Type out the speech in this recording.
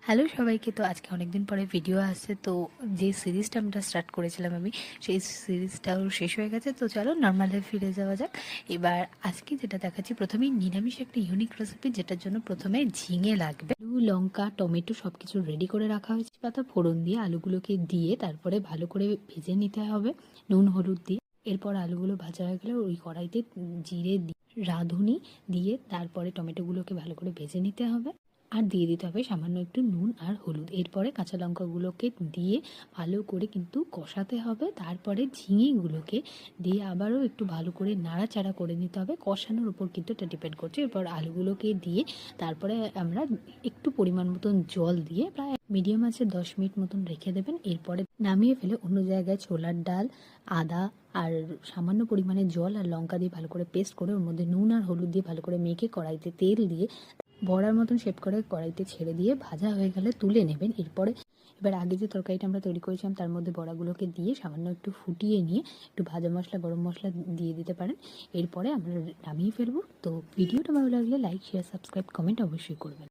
Hello সবাইকে। তো আজকে অনেকদিন পরে ভিডিও আসছে। তো যে সিরিজটা আমরা স্টার্ট করেছিলাম আমি, সেই সিরিজটাও শেষ হয়ে গেছে। তো চলো নর্মালে ফিরে যাওয়া যাক। এবার আজকে যেটা দেখাচ্ছি, প্রথমেই নিরামিষ একটা ইউনিক রেসিপি, যেটার জন্য প্রথমে ঝিঙে লাগবে। আলু, লঙ্কা, টমেটো সব কিছু রেডি করে রাখা হয়েছে। পাতা ফোড়ন দিয়ে আলুগুলোকে দিয়ে তারপরে ভালো করে ভেজে নিতে হবে নুন হলুদ দিয়ে। এরপর আলুগুলো ভাজা হয়ে গেলে ওই কড়াইতে জিরে দিয়ে রাঁধুনি দিয়ে তারপরে টমেটোগুলোকে ভালো করে ভেজে নিতে হবে। আর দিয়ে দিতে হবে সামান্য একটু নুন আর হলুদ। এরপরে কাঁচা লঙ্কাগুলোকে দিয়ে ভালো করে কিন্তু কষাতে হবে। তারপরে ঝিঙেগুলোকে দিয়ে আবারও একটু ভালো করে নাড়াচাড়া করে নিতে হবে। কষানোর উপর কিন্তু এটা ডিপেন্ড করছে। এরপর আলুগুলোকে দিয়ে তারপরে আমরা একটু পরিমাণ মতন জল দিয়ে প্রায় মিডিয়াম আছে 10 মিনিট মতন রেখে দেবেন। এরপরে নামিয়ে ফেলে অন্য জায়গায় ছোলার ডাল, আদা আর সামান্য পরিমাণে জল আর লঙ্কা দিয়ে ভালো করে পেস্ট করে ওর মধ্যে নুন আর হলুদ দিয়ে ভালো করে মেখে কড়াইতে তেল দিয়ে বড়ার মতন শেপ করে কড়াইতে ছেড়ে দিয়ে ভাজা হয়ে গেলে তুলে নেবেন। এবার আগে যে তরকারিটা আমরা তৈরি করেছিলাম তার মধ্যে বড়াগুলোকে দিয়ে সামান্য একটু ফুটিয়ে নিয়ে একটু ভাজা মশলা, গরম মশলা দিয়ে দিতে পারেন। এরপরে আমরা নামিয়ে ফেলবো। তো ভিডিওটা ভালো লাগলে লাইক, শেয়ার, সাবস্ক্রাইব, কমেন্ট অবশ্যই করবেন।